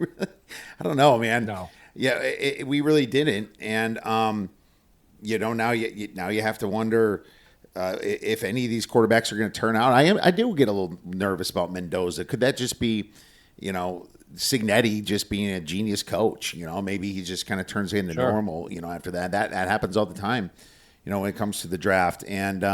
I don't know, man. No. Yeah, we really didn't, and now you have to wonder if any of these quarterbacks are going to turn out. I do get a little nervous about Mendoza. Could that just be, Signetti just being a genius coach? Maybe he just kind of turns into normal. After that happens all the time. When it comes to the draft, and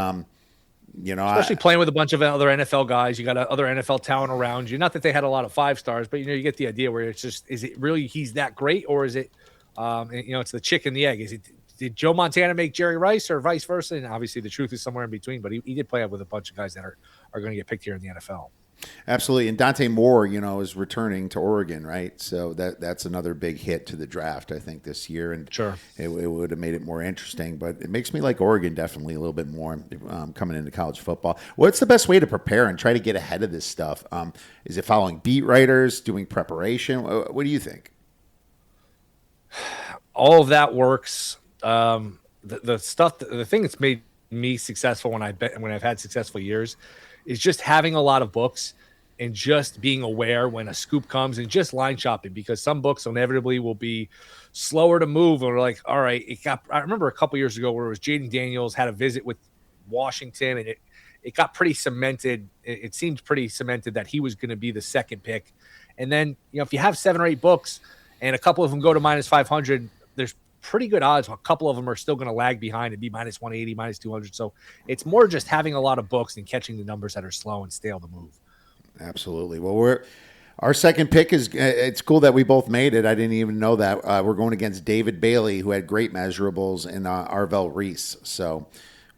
especially playing with a bunch of other NFL guys, you got other NFL talent around you. Not that they had a lot of 5 stars, but you get the idea where it's just, is it really he's that great, or is it, it's the chicken and the egg? Did Joe Montana make Jerry Rice, or vice versa? And obviously the truth is somewhere in between. But he did play with a bunch of guys that are going to get picked here in the NFL. Absolutely. And Dante Moore, is returning to Oregon, right? So that's another big hit to the draft, I think, this year. And sure, it would have made it more interesting. But it makes me like Oregon definitely a little bit more coming into college football. What's the best way to prepare and try to get ahead of this stuff? Is it following beat writers, doing preparation? What do you think? All of that works. The thing that's made me successful when I've had successful years is just having a lot of books and just being aware when a scoop comes and just line shopping, because some books inevitably will be slower to move. And we're like, all right, I remember a couple years ago where it was Jaden Daniels had a visit with Washington, and it got pretty cemented. It seemed pretty cemented that he was going to be the second pick. And then, if you have 7 or 8 books and a couple of them go to minus 500, there's pretty good odds. A couple of them are still going to lag behind and be minus 180, minus 200. So it's more just having a lot of books and catching the numbers that are slow and stale to move. Absolutely. Well, our second pick is, it's cool that we both made it. I didn't even know that. We're going against David Bailey, who had great measurables, and Arvell Reese. So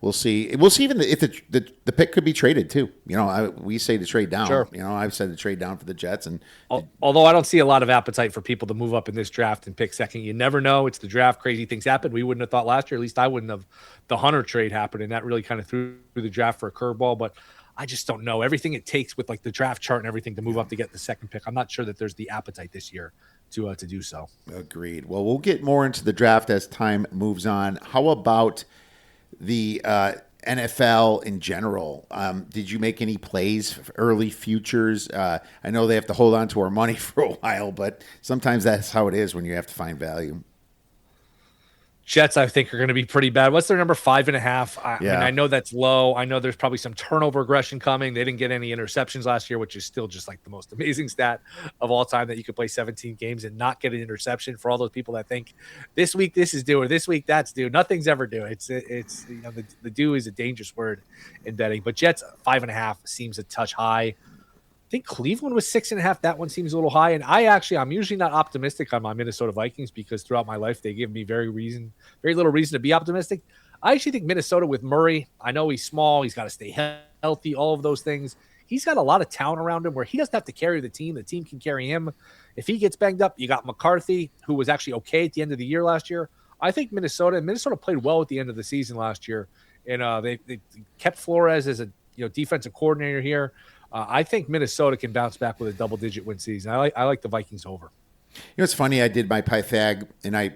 we'll see. We'll see even if the pick could be traded too. We say to trade down. Sure. I've said to trade down for the Jets, and Although I don't see a lot of appetite for people to move up in this draft and pick second. You never know. It's the draft. Crazy things happen. We wouldn't have thought last year. At least I wouldn't have. The Hunter trade happened, and that really kind of threw the draft for a curveball. But I just don't know. Everything it takes with like the draft chart and everything to move up to get the second pick, I'm not sure that there's the appetite this year to do so. Agreed. Well, we'll get more into the draft as time moves on. How about the NFL in general? Did you make any plays, early futures? I know they have to hold on to our money for a while, but sometimes that's how it is when you have to find value. Jets, I think, are going to be pretty bad. What's their number? 5.5. I mean, I know that's low. I know there's probably some turnover aggression coming. They didn't get any interceptions last year, which is still just like the most amazing stat of all time, that you could play 17 games and not get an interception. For all those people that think this week this is due or this week that's due, nothing's ever due. It's the due is a dangerous word in betting. But Jets 5.5 seems a touch high. I think Cleveland was 6.5. That one seems a little high. And I'm usually not optimistic on my Minnesota Vikings because throughout my life, they give me very little reason to be optimistic. I actually think Minnesota with Murray, I know he's small. He's got to stay healthy, all of those things. He's got a lot of talent around him where he doesn't have to carry the team. The team can carry him. If he gets banged up, you got McCarthy, who was actually okay at the end of the year last year. I think Minnesota played well at the end of the season last year. And they kept Flores as a defensive coordinator here. I think Minnesota can bounce back with a double-digit win season. I like the Vikings over. It's funny. I did my Pythag, and I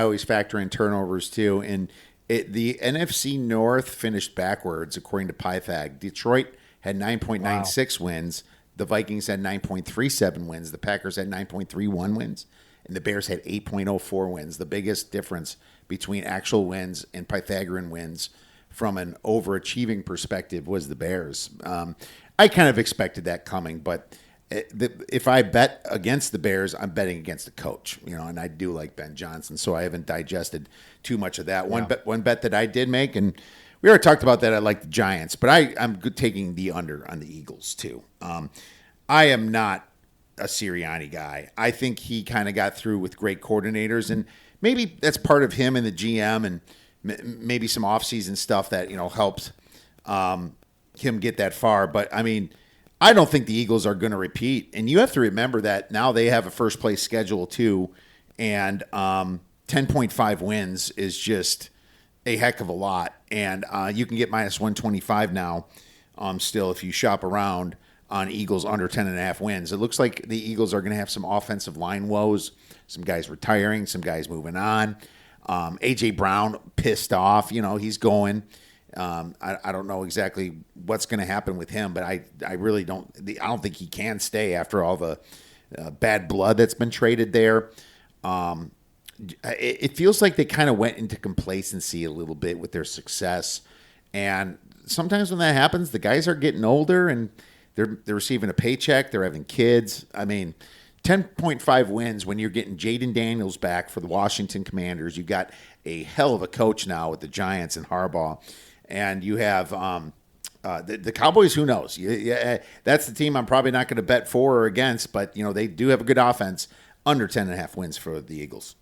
always factor in turnovers too. And the NFC North finished backwards according to Pythag. Detroit had 9.96 wins. The Vikings had 9.37 wins. The Packers had 9.31 wins, and the Bears had 8.04 wins. The biggest difference between actual wins and Pythagorean wins from an overachieving perspective was the Bears. I kind of expected that coming, but if I bet against the Bears, I'm betting against the coach, and I do like Ben Johnson, so I haven't digested too much of that. One bet that I did make, and we already talked about that, I like the Giants, but I'm taking the under on the Eagles too. I am not a Sirianni guy. I think he kind of got through with great coordinators, and maybe that's part of him and the GM, and maybe some offseason stuff that helped him get that far. But I mean, I don't think the Eagles are going to repeat. And you have to remember that now they have a first place schedule too, and 10.5 wins is just a heck of a lot. And you can get minus 125 now. Still, if you shop around on Eagles under 10.5 wins, it looks like the Eagles are going to have some offensive line woes. Some guys retiring, some guys moving on. A.J. Brown pissed off. He's going. I don't know exactly what's going to happen with him, but I really don't. I don't think he can stay after all the bad blood that's been traded there. It feels like they kind of went into complacency a little bit with their success, and sometimes when that happens, the guys are getting older and they're receiving a paycheck. They're having kids. I mean, 10.5 wins when you're getting Jaden Daniels back for the Washington Commanders. You got a hell of a coach now with the Giants and Harbaugh. And you have the Cowboys, who knows? That's the team I'm probably not going to bet for or against, but they do have a good offense. Under 10.5 wins for the Eagles.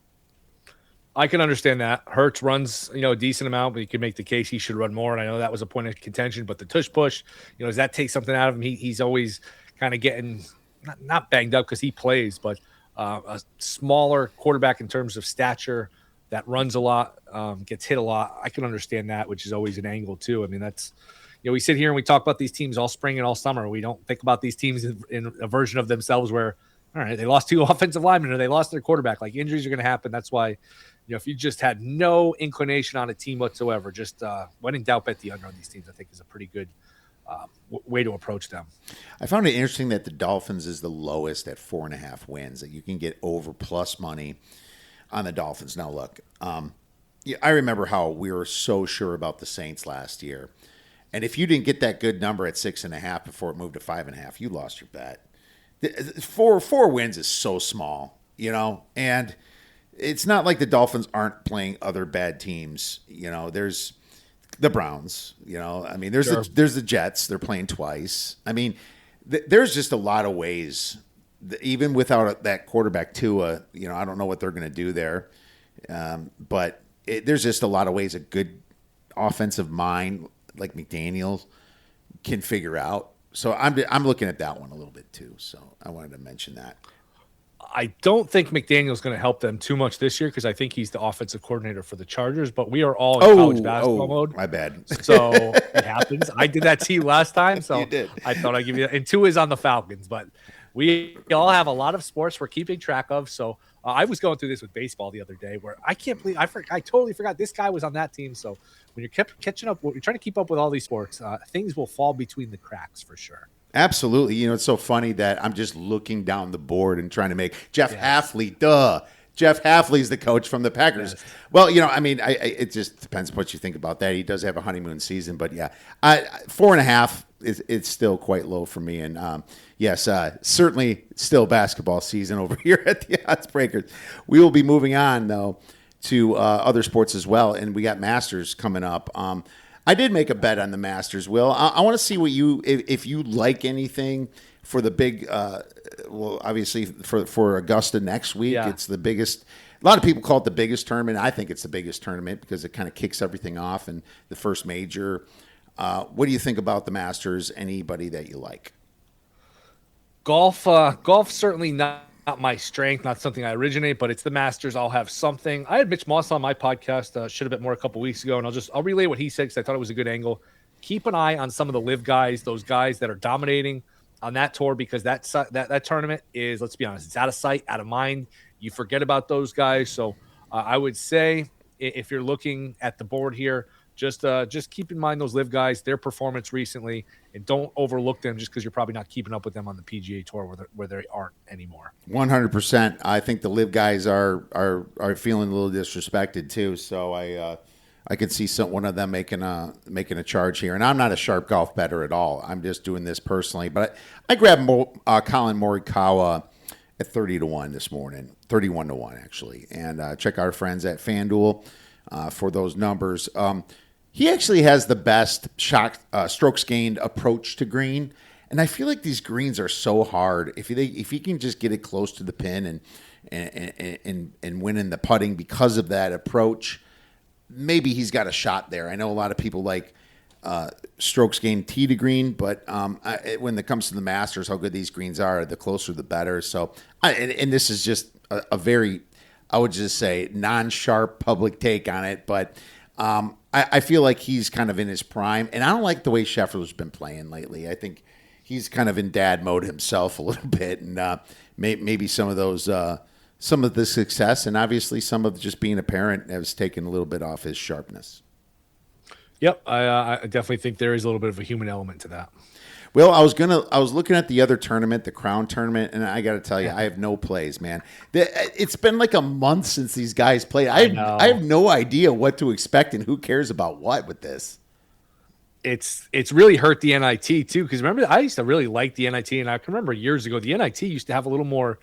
I can understand that. Hurts runs, a decent amount, but you could make the case he should run more. And I know that was a point of contention, but the tush push, does that take something out of him? He's always kind of getting not banged up because he plays, but a smaller quarterback in terms of stature that runs a lot, gets hit a lot. I can understand that, which is always an angle too. I mean, that's, we sit here and we talk about these teams all spring and all summer. We don't think about these teams in a version of themselves where, all right, they lost 2 offensive linemen or they lost their quarterback. Like, injuries are going to happen. That's why, if you just had no inclination on a team whatsoever, just when in doubt, bet the under on these teams, I think is a pretty good way to approach them. I found it interesting that the Dolphins is the lowest at 4.5 wins, that you can get over plus money on the Dolphins. Now, look, I remember how we were so sure about the Saints last year. And if you didn't get that good number at 6.5 before it moved to 5.5, you lost your bet. Four wins is so small, and it's not like the Dolphins aren't playing other bad teams. There's the Browns, I mean, there's the Jets. They're playing twice. I mean, there's just a lot of ways. Even without that quarterback Tua, I don't know what they're going to do there. But there's just a lot of ways a good offensive mind like McDaniels can figure out. So I'm looking at that one a little bit too. So I wanted to mention that. I don't think McDaniel's going to help them too much this year because I think he's the offensive coordinator for the Chargers. But we are all in college basketball mode. My bad. So it happens. I did that to you last time, so You did. I thought I'd give you that. And 2 is on the Falcons, but we all have a lot of sports we're keeping track of. So I was going through this with baseball the other day where I can't believe I totally forgot this guy was on that team. So when you're catching up, you're trying to keep up with all these sports, things will fall between the cracks for sure. Absolutely. You know, it's so funny that I'm just looking down the board and trying to make Jeff Hafley, duh. Jeff Hafley's the coach from the Packers. Yes. Well, you know, I mean, it just depends what you think about that. He does have a honeymoon season, but yeah, 4.5 it's still quite low for me. And yes, certainly still basketball season over here at the Odds Breakers. We will be moving on though to other sports as well, and we got Masters coming up. I did make a bet on the Masters, Will. I want to see what if you like anything for the big, well, obviously for Augusta next week. Yeah. It's the biggest. A lot of people call it the biggest tournament. I think it's the biggest tournament because it kind of kicks everything off and the first major. What do you think about the Masters? Anybody that you like? Golf certainly not my strength, not something I originate, but it's the Masters. I'll have something. I had Mitch Moss on my podcast, should have been more a couple weeks ago, and I'll relay what he said because I thought it was a good angle. Keep an eye on some of the live guys, those guys that are dominating on that tour, because that tournament is, let's be honest, it's out of sight, out of mind. You forget about those guys. So I would say if you're looking at the board here, just keep in mind those live guys, their performance recently, and don't overlook them just because you're probably not keeping up with them on the PGA Tour where they aren't anymore. 100%. I think the live guys are feeling a little disrespected too. So I could see one of them making a charge here. And I'm not a sharp golf bettor at all. I'm just doing this personally. But I grabbed Colin Morikawa at 30-1 this morning, 31-1 actually, and check our friends at FanDuel for those numbers. He actually has the best strokes gained approach to green, and I feel like these greens are so hard. If he can just get it close to the pin and win in the putting because of that approach, maybe he's got a shot there. I know a lot of people like strokes gained tee to green, but when it comes to the Masters, how good these greens are, the closer the better. So, and this is just a very, I would just say, non-sharp public take on it, but I feel like he's kind of in his prime, and I don't like the way Scheffler's been playing lately. I think he's kind of in dad mode himself a little bit, and maybe some of those, some of the success, and obviously some of just being a parent has taken a little bit off his sharpness. Yep, I definitely think there is a little bit of a human element to that. Well, I was looking at the other tournament, the Crown tournament, and I got to tell you, I have no plays, man. It's been like a month since these guys played. I have no idea what to expect and who cares about what with this. It's really hurt the NIT too, because remember, I used to really like the NIT, and I can remember years ago the NIT used to have a little more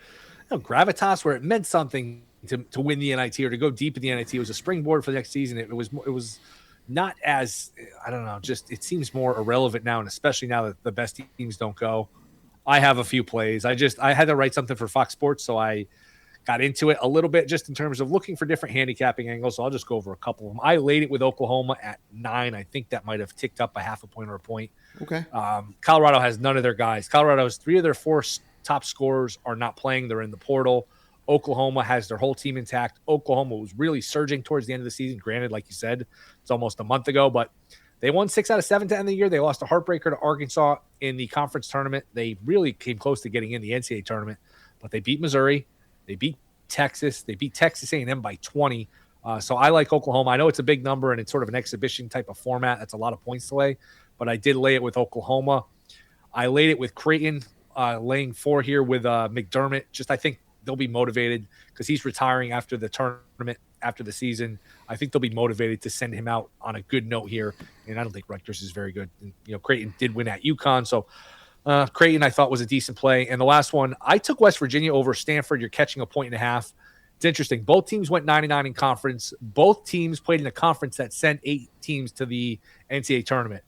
gravitas where it meant something to win the NIT or to go deep in the NIT. It was a springboard for the next season. It was not as, I don't know, just it seems more irrelevant now, and especially now that the best teams don't go. I have a few plays. I had to write something for Fox Sports, so I got into it a little bit just in terms of looking for different handicapping angles. So I'll just go over a couple of them. I laid it with Oklahoma at 9. I think that might have ticked up a half a point or a point. Okay. Colorado has none of their guys. Colorado's 3 of their 4 top scorers are not playing. They're in the portal. Oklahoma has their whole team intact. Oklahoma was really surging towards the end of the season. Granted, like you said, it's almost a month ago, but they won 6 out of 7 to end the year. They lost a heartbreaker to Arkansas in the conference tournament. They really came close to getting in the NCAA tournament, but they beat Missouri. They beat Texas. They beat Texas A&M by 20. So I like Oklahoma. I know it's a big number and it's sort of an exhibition type of format. That's a lot of points to lay, but I did lay it with Oklahoma. I laid it with Creighton, laying 4 here with McDermott. I think they'll be motivated because he's retiring after the tournament, after the season. I think they'll be motivated to send him out on a good note here. And I don't think Rutgers is very good. And, Creighton did win at UConn. So Creighton I thought was a decent play. And the last one, I took West Virginia over Stanford. You're catching a 1.5. It's interesting. Both teams went 99 in conference. Both teams played in a conference that sent 8 teams to the NCAA tournament.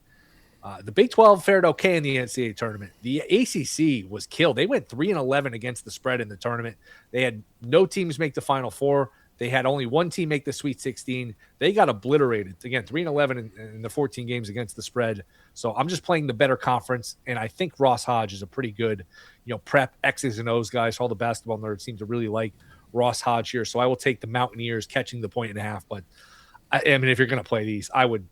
The Big 12 fared okay in the NCAA tournament. The ACC was killed. They went 3-11 against the spread in the tournament. They had no teams make the Final Four. They had only one team make the Sweet 16. They got obliterated. Again, 3-11 in the 14 games against the spread. So I'm just playing the better conference, and I think Ross Hodge is a pretty good, prep X's and O's guys. All the basketball nerds seem to really like Ross Hodge here. So I will take the Mountaineers catching the 1.5. But, I mean, if you're going to play these, I would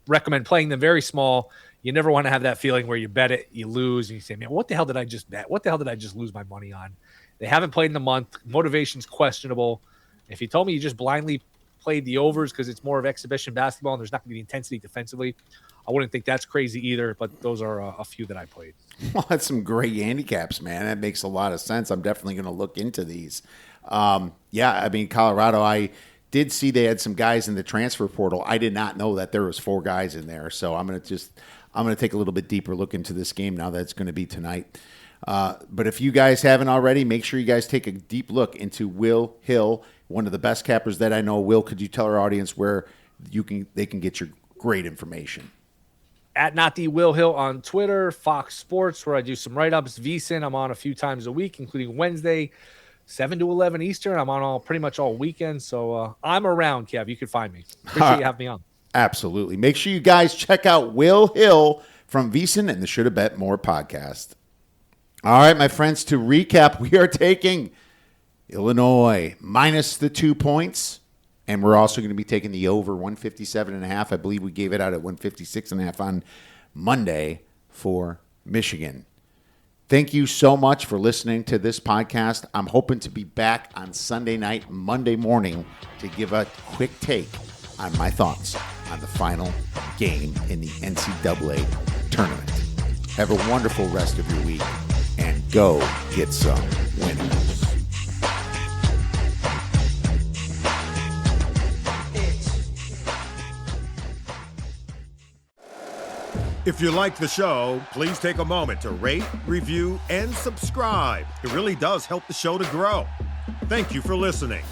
recommend playing them very small. You never want to have that feeling where you bet it, you lose, and you say, man, what the hell did I just bet? What the hell did I just lose my money on? They haven't played in a month. Motivation's questionable. If you told me you just blindly played the overs because it's more of exhibition basketball and there's not going to be intensity defensively, I wouldn't think that's crazy either, but those are a few that I played. Well, that's some great handicaps, man. That makes a lot of sense. I'm definitely going to look into these. Yeah, I mean, Colorado, I did see they had some guys in the transfer portal. I did not know that there was 4 guys in there, so I'm going to take a little bit deeper look into this game now that it's going to be tonight. But if you guys haven't already, make sure you guys take a deep look into Will Hill, one of the best cappers that I know. Will, could you tell our audience where they can get your great information? At Not the Will Hill on Twitter, Fox Sports, where I do some write-ups. VSiN, I'm on a few times a week, including Wednesday, 7 to 11 Eastern. I'm on pretty much all weekend, so I'm around, Kev. You can find me. Appreciate you having me on. Absolutely. Make sure you guys check out Will Hill from VSiN and the Shoulda Bet More podcast. All right, my friends, to recap, we are taking Illinois minus the 2 points, and we're also going to be taking the over 157.5. I believe we gave it out at 156.5 on Monday for Michigan. Thank you so much for listening to this podcast. I'm hoping to be back on Sunday night, Monday morning to give a quick take on my thoughts on the final game in the NCAA tournament. Have a wonderful rest of your week, and go get some winners. If you like the show, please take a moment to rate, review, and subscribe. It really does help the show to grow. Thank you for listening.